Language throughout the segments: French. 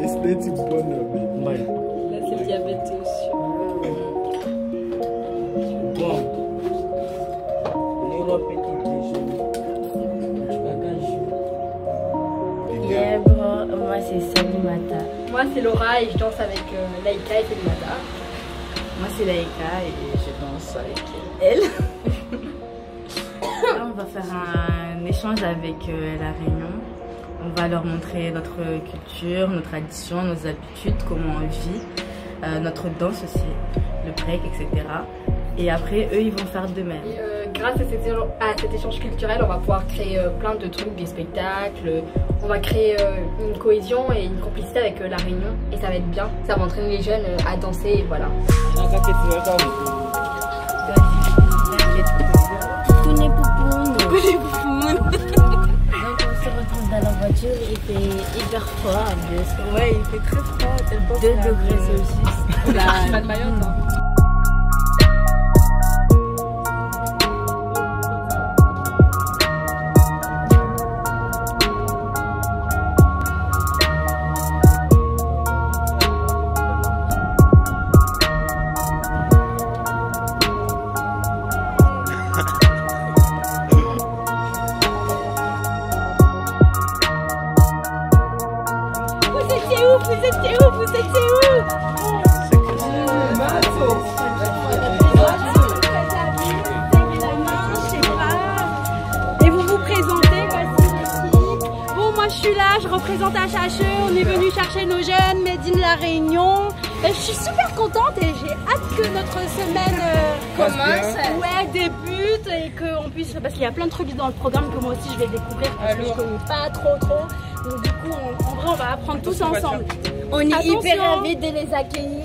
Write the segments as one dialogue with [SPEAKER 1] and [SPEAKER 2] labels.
[SPEAKER 1] Esthétique bonne,
[SPEAKER 2] là c'est le diabète aussi.
[SPEAKER 1] Bon, les petit déjeuner.
[SPEAKER 3] Yeah, bro, moi c'est Salimata.
[SPEAKER 2] Moi c'est Laura et je danse avec Laïka et Salimata.
[SPEAKER 3] Moi c'est Laïka et je danse avec elle. Là, on va faire un échange avec La Réunion. On va leur montrer notre culture, nos traditions, nos habitudes, comment on vit, notre danse aussi, le break, etc. Et après, eux, ils vont faire de même.
[SPEAKER 2] Grâce à cet échange culturel, on va pouvoir créer plein de trucs, des spectacles. On va créer une cohésion et une complicité avec La Réunion. Et ça va être bien. Ça va entraîner les jeunes à danser et voilà.
[SPEAKER 3] Donc on se retrouve dans la voiture, il fait hyper froid en plus.
[SPEAKER 2] Ouais, il fait très froid.
[SPEAKER 3] 2 degrés Celsius.
[SPEAKER 2] Pas de Mayotte, hein. Vous étiez où? Et vous vous présentez, voici l'équipe. Bon, moi je suis là, je représente HHE. On est venu chercher nos jeunes, Made in La Réunion. Je suis super contente et j'ai hâte que notre semaine commence. Ouais, débute et qu'on puisse. Parce qu'il y a plein de trucs dans le programme que moi aussi je vais découvrir parce que je connais pas trop. Donc du coup, en vrai, on va apprendre tous ensemble.
[SPEAKER 3] On est
[SPEAKER 2] Attention.
[SPEAKER 3] hyper ravis de les accueillir.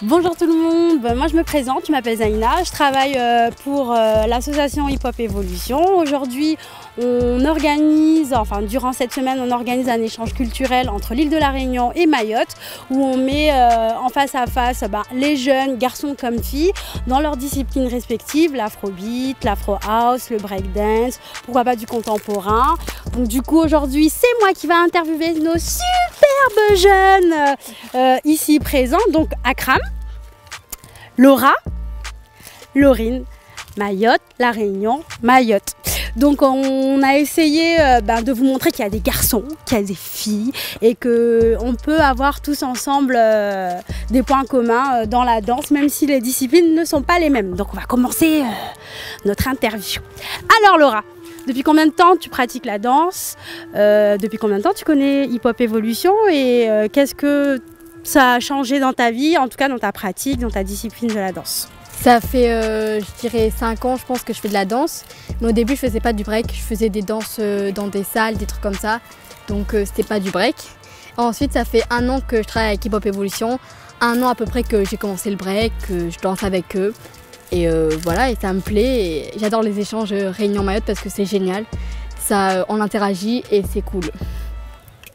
[SPEAKER 2] Bonjour tout le monde, moi je me présente, je m'appelle Zaina, je travaille pour l'association Hip Hop Evolution. Aujourd'hui on organise, durant cette semaine on organise un échange culturel entre l'île de la Réunion et Mayotte où on met en face à face les jeunes, garçons comme filles, dans leurs disciplines respectives, l'afrobeat, l'afro-house, le breakdance, pourquoi pas du contemporain. Donc du coup aujourd'hui c'est moi qui va interviewer nos superbes jeunes ici présents, donc Akram, Laura, Laurine, Mayotte, La Réunion, Mayotte. Donc on a essayé de vous montrer qu'il y a des garçons, qu'il y a des filles et qu'on peut avoir tous ensemble des points communs dans la danse, même si les disciplines ne sont pas les mêmes. Donc on va commencer notre interview. Alors Laura, depuis combien de temps tu pratiques la danse? Depuis combien de temps tu connais Hip Hop Evolution? Et qu'est-ce que ça a changé dans ta vie, en tout cas dans ta pratique, dans ta discipline de la danse?
[SPEAKER 4] Ça fait, je dirais, 5 ans, je pense que je fais de la danse. Mais au début, je faisais pas du break. Je faisais des danses dans des salles, des trucs comme ça. Donc, c'était pas du break. Ensuite, ça fait 1 an que je travaille avec Hip Hop Evolution. 1 an à peu près que j'ai commencé le break, que je danse avec eux. Et voilà, et ça me plaît. J'adore les échanges Réunion-Mayotte parce que c'est génial. Ça, on interagit et c'est cool.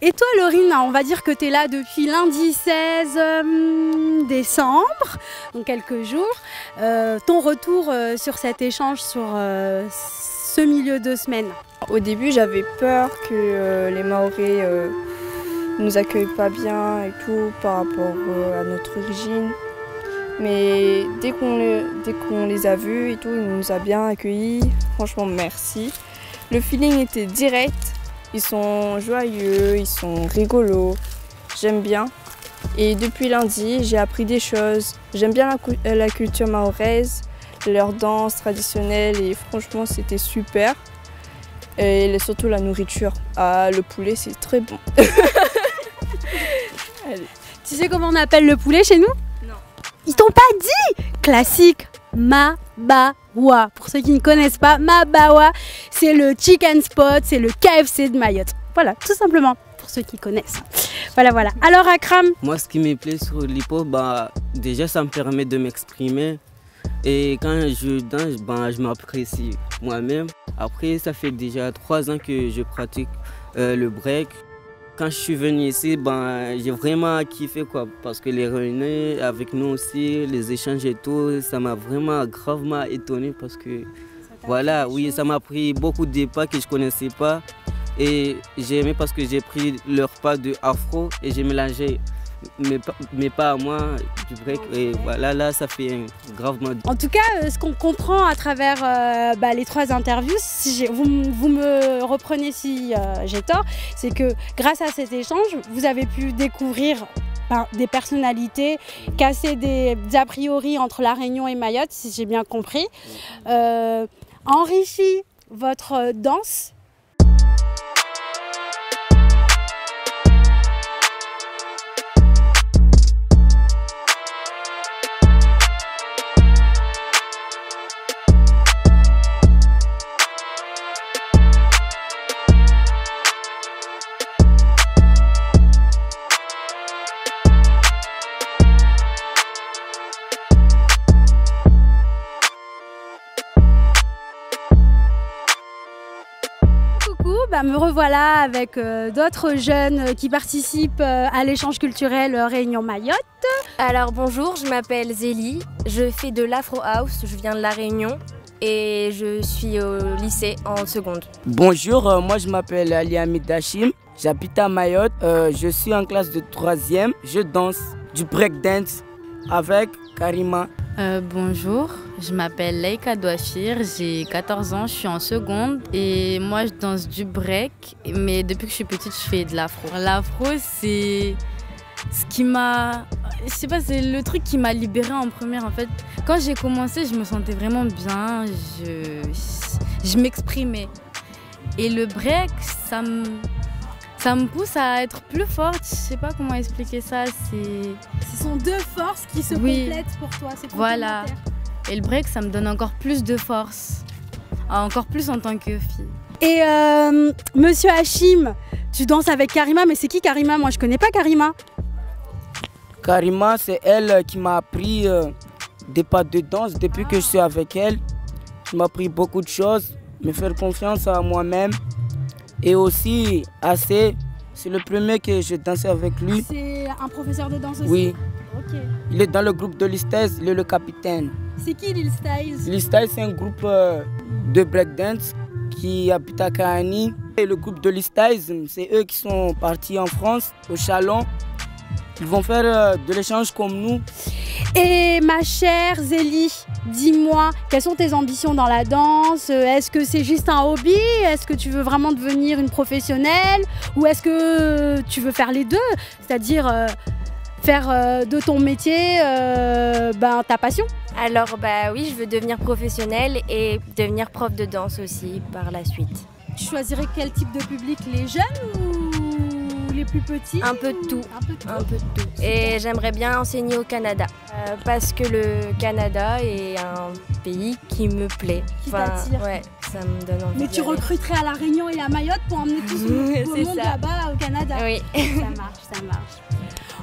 [SPEAKER 2] Et toi Laurine, on va dire que tu es là depuis lundi 16 décembre, donc quelques jours. Ton retour sur cet échange, sur ce milieu de semaine?
[SPEAKER 5] Au début j'avais peur que les Mahorais nous accueillent pas bien et tout par rapport à notre origine. Mais dès qu'on les a vus et tout, ils nous ont bien accueillis. Franchement merci. Le feeling était direct. Ils sont joyeux, ils sont rigolos, j'aime bien. Et depuis lundi, j'ai appris des choses. J'aime bien la culture mahoraise, leur danse traditionnelle et franchement c'était super. Et surtout la nourriture. Ah, le poulet c'est très bon. Allez.
[SPEAKER 2] Tu sais comment on appelle le poulet chez nous?
[SPEAKER 5] Non.
[SPEAKER 2] Ils t'ont pas dit? Classique, Mabawa. Pour ceux qui ne connaissent pas, Mabawa, c'est le chicken spot, c'est le KFC de Mayotte. Voilà, tout simplement, pour ceux qui connaissent. Voilà, voilà. Alors Akram?
[SPEAKER 6] Moi, ce qui me plaît sur l'hip-hop, déjà, ça me permet de m'exprimer. Et quand je danse, je m'apprécie moi-même. Après, ça fait déjà 3 ans que je pratique le break. Quand je suis venu ici, j'ai vraiment kiffé quoi, parce que les réunions avec nous aussi, les échanges et tout, ça m'a vraiment gravement étonné parce que voilà, oui, ça m'a pris beaucoup de pas que je connaissais pas et j'ai aimé parce que j'ai pris leur pas de afro et j'ai mélangé mes pas à moi du break et voilà, là ça fait gravement.
[SPEAKER 2] En tout cas, ce qu'on comprend à travers les 3 interviews, si vous me reprenez si j'ai tort, c'est que grâce à cet échange, vous avez pu découvrir des personnalités, casser des a priori entre La Réunion et Mayotte, si j'ai bien compris, enrichi votre danse. Me revoilà avec d'autres jeunes qui participent à l'échange culturel Réunion Mayotte.
[SPEAKER 7] Alors bonjour, je m'appelle Zélie, je fais de l'Afro House, je viens de La Réunion et je suis au lycée en seconde.
[SPEAKER 8] Bonjour, moi je m'appelle Ali Hamid Hachim, j'habite à Mayotte, je suis en classe de 3e, je danse du breakdance avec Karima.
[SPEAKER 3] Bonjour, je m'appelle Leïka Douachir, j'ai 14 ans, je suis en seconde et moi je danse du break, mais depuis que je suis petite je fais de l'afro. L'afro c'est ce qui m'a, je sais pas, c'est le truc qui m'a libérée en première en fait. Quand j'ai commencé je me sentais vraiment bien, je m'exprimais et le break ça me pousse à être plus forte, je sais pas comment expliquer ça.
[SPEAKER 2] Ce sont 2 forces qui se complètent pour toi, c'est
[SPEAKER 3] voilà. Et le break, ça me donne encore plus de force, encore plus en tant que fille.
[SPEAKER 2] Et Monsieur Hachim, tu danses avec Karima, mais c'est qui Karima? Moi je connais pas Karima.
[SPEAKER 8] Karima, c'est elle qui m'a appris des pas de danse depuis que je suis avec elle. Je m'a appris beaucoup de choses, me faire confiance à moi-même. Et aussi, AC, c'est le premier que je dansais avec lui.
[SPEAKER 2] C'est un professeur de danse aussi?
[SPEAKER 8] Oui.
[SPEAKER 2] Ok.
[SPEAKER 8] Il est dans le groupe de Lil Styles, il est le capitaine.
[SPEAKER 2] C'est qui Lil Styles?
[SPEAKER 8] Lil Styles, c'est un groupe de breakdance qui habite à Kahani. Et le groupe de Lil Styles, c'est eux qui sont partis en France, au Chalon. Ils vont faire de l'échange comme nous.
[SPEAKER 2] Et ma chère Zélie, dis-moi, quelles sont tes ambitions dans la danse? Est-ce que c'est juste un hobby? Est-ce que tu veux vraiment devenir une professionnelle? Ou est-ce que tu veux faire les deux? C'est-à-dire faire de ton métier ta passion?
[SPEAKER 7] Alors oui, je veux devenir professionnelle et devenir prof de danse aussi par la suite.
[SPEAKER 2] Tu choisirais quel type de public? Les jeunes ou les plus petits?
[SPEAKER 7] Un peu de tout. Un peu de tout. Et j'aimerais bien enseigner au Canada parce que le Canada est un pays qui me plaît.
[SPEAKER 2] Qui t'attire?
[SPEAKER 7] Ouais, ça me donne envie.
[SPEAKER 2] Mais tu recruterais à La Réunion et à Mayotte pour emmener tout le monde là-bas au Canada?
[SPEAKER 7] Oui.
[SPEAKER 2] Ça marche, ça marche.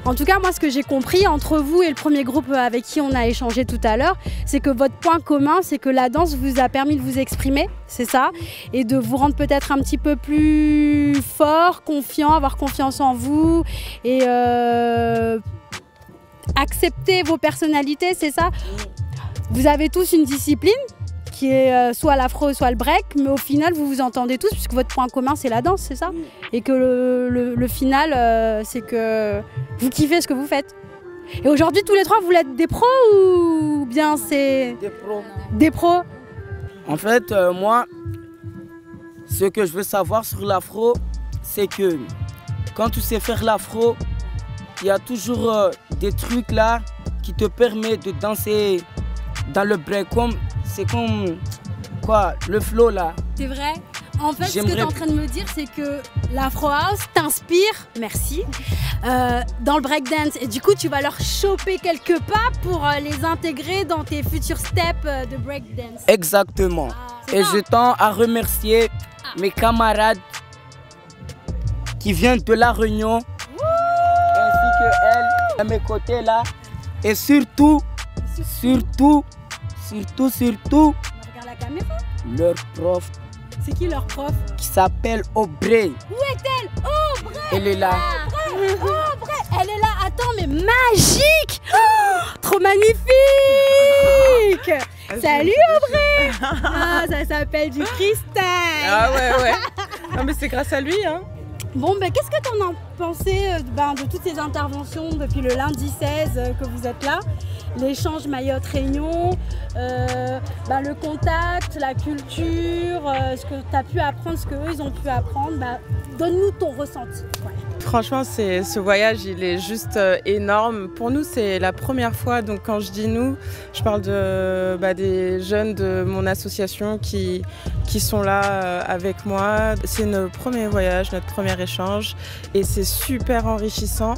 [SPEAKER 2] En tout cas, moi, ce que j'ai compris entre vous et le premier groupe avec qui on a échangé tout à l'heure, c'est que votre point commun, c'est que la danse vous a permis de vous exprimer, c'est ça, et de vous rendre peut-être un petit peu plus fort, confiant, avoir confiance en vous et accepter vos personnalités, c'est ça. Vous avez tous une discipline qui est soit l'afro, soit le break, mais au final, vous vous entendez tous, puisque votre point commun, c'est la danse, c'est ça? Et que le final, c'est que vous kiffez ce que vous faites. Et aujourd'hui, tous les 3, vous voulez être des pros ou bien c'est...
[SPEAKER 8] Des pros.
[SPEAKER 2] Des pros?
[SPEAKER 8] En fait, moi, ce que je veux savoir sur l'afro, c'est que quand tu sais faire l'afro, il y a toujours des trucs là qui te permettent de danser dans le break. Comme c'est comme quoi, le flow là.
[SPEAKER 2] C'est vrai. En fait, ce que tu es
[SPEAKER 8] J'aimerais-
[SPEAKER 2] en train de me dire, c'est que l'Afro House t'inspire, merci, dans le breakdance. Et du coup, tu vas leur choper quelques pas pour les intégrer dans tes futurs steps de breakdance.
[SPEAKER 8] Exactement.
[SPEAKER 2] C'est
[SPEAKER 8] Et
[SPEAKER 2] ça.
[SPEAKER 8] je tends à remercier mes camarades qui viennent de La Réunion, ainsi que elle, à mes côtés là. Et surtout,
[SPEAKER 2] Regarde la caméra.
[SPEAKER 8] leur prof
[SPEAKER 2] C'est qui leur prof?
[SPEAKER 8] qui s'appelle Aubrey.
[SPEAKER 2] Où est-elle? Oh, Brett!
[SPEAKER 8] Elle est là.
[SPEAKER 2] Oh, Brett! Elle est là. Attends, mais magique! Oh, trop magnifique! Salut Aubrey! Ah, ça s'appelle du cristal.
[SPEAKER 9] Ah ouais. Non mais c'est grâce à lui, hein.
[SPEAKER 2] Bon, ben, qu'est-ce que tu en as pensé de toutes ces interventions depuis le lundi 16 que vous êtes là? L'échange Mayotte-Réunion, le contact, la culture, ce que tu as pu apprendre, ce qu'eux ils ont pu apprendre. Donne-nous ton ressenti. Ouais.
[SPEAKER 9] Franchement, ce voyage, il est juste énorme. Pour nous, c'est la première fois. Donc, quand je dis nous, je parle des jeunes de mon association qui sont là avec moi. C'est notre premier voyage, notre premier échange. Et c'est super enrichissant.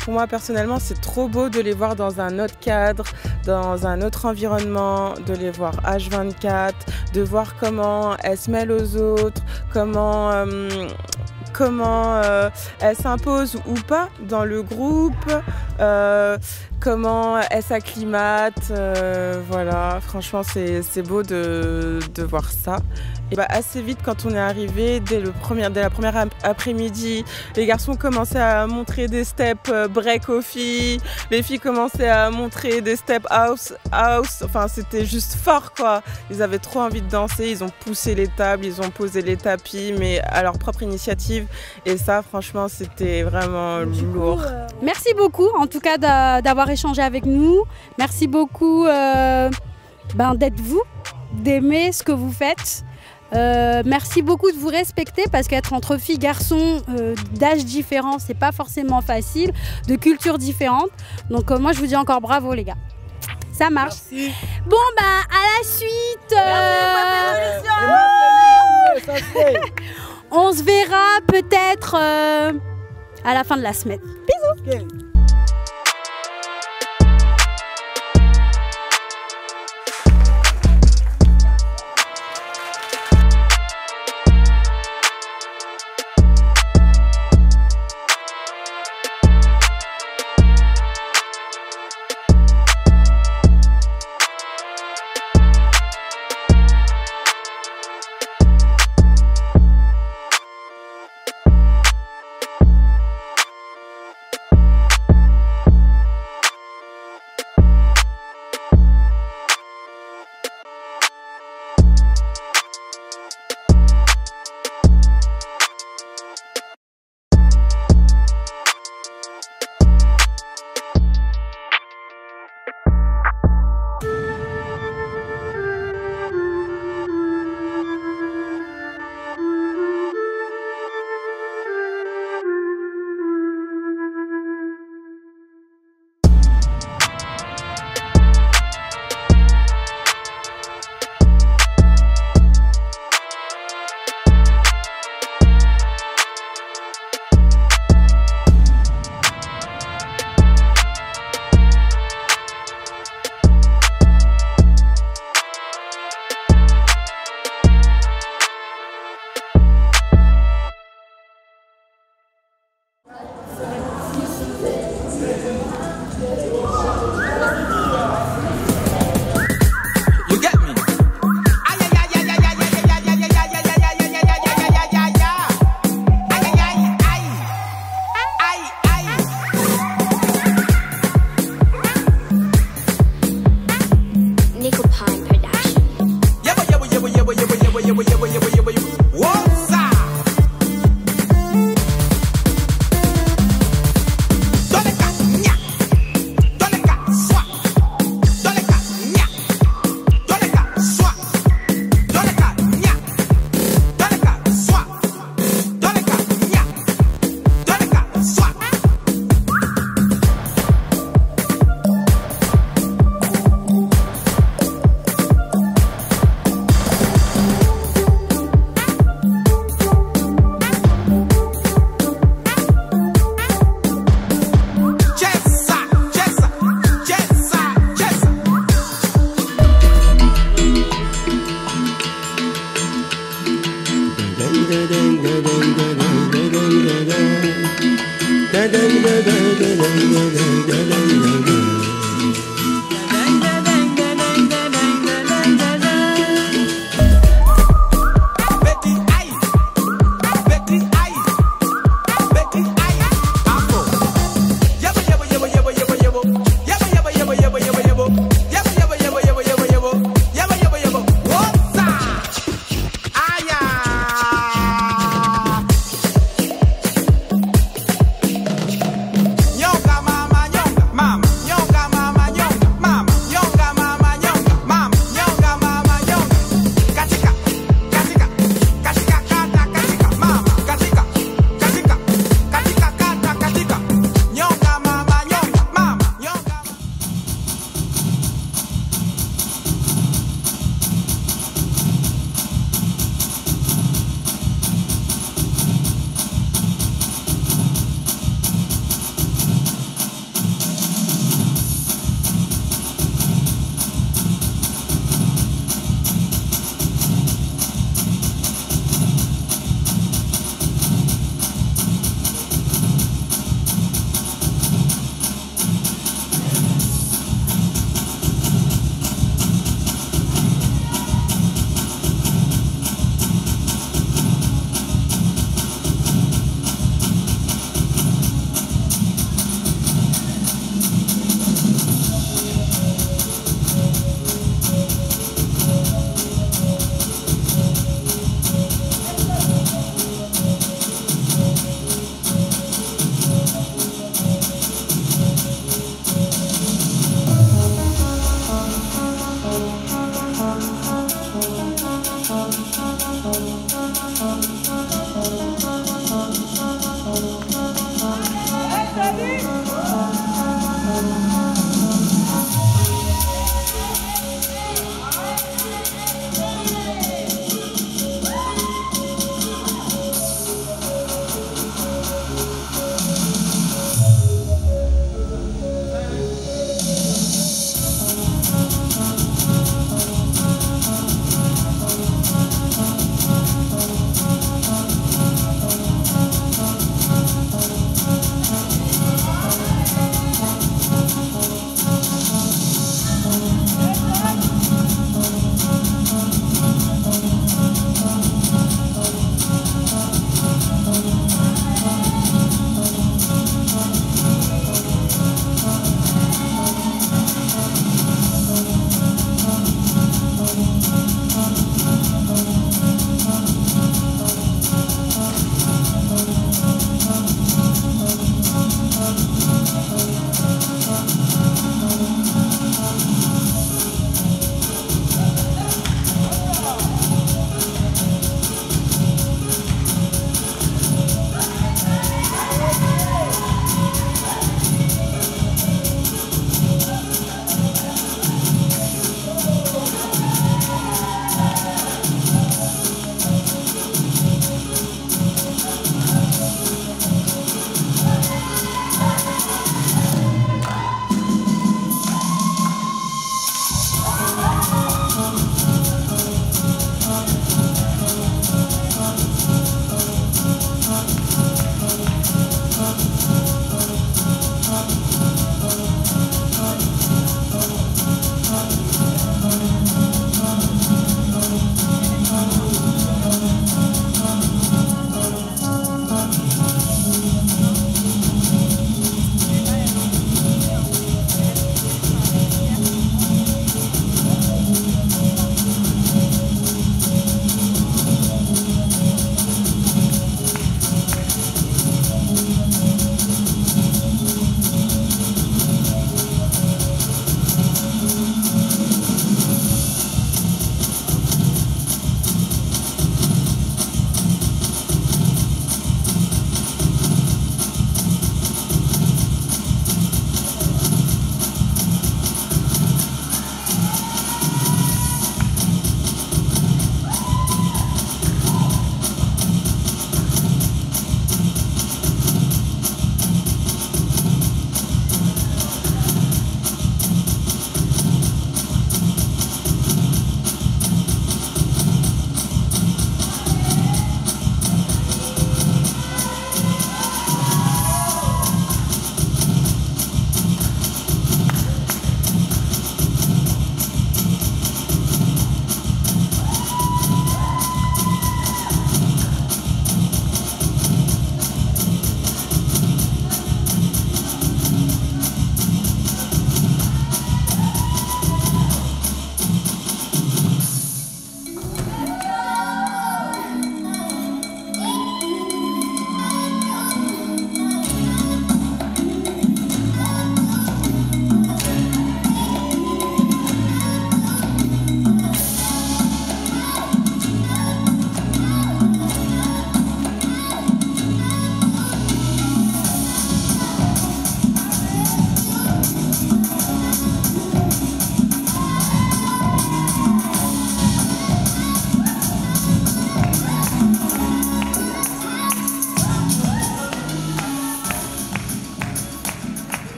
[SPEAKER 9] Pour moi, personnellement, c'est trop beau de les voir dans un autre cadre, dans un autre environnement, de les voir H24, de voir comment elles se mêlent aux autres, comment elle s'impose ou pas dans le groupe, comment elle s'acclimate, voilà, franchement c'est beau de voir ça. Et assez vite quand on est arrivé, dès la première après-midi, les garçons commençaient à montrer des steps break aux filles, les filles commençaient à montrer des steps house, enfin c'était juste fort quoi. Ils avaient trop envie de danser, ils ont poussé les tables, ils ont posé les tapis, mais à leur propre initiative. Et ça, franchement, c'était vraiment lourd.
[SPEAKER 2] Merci beaucoup, en tout cas, d'avoir échangé avec nous. Merci beaucoup d'être vous, d'aimer ce que vous faites. Merci beaucoup de vous respecter parce qu'être entre filles, garçons d'âge différents, c'est pas forcément facile, de cultures différentes. Donc moi, je vous dis encore bravo les gars. Ça marche.
[SPEAKER 8] Merci.
[SPEAKER 2] Bon, à la suite. On se verra peut-être à la fin de la semaine. Bisous.
[SPEAKER 8] Ok.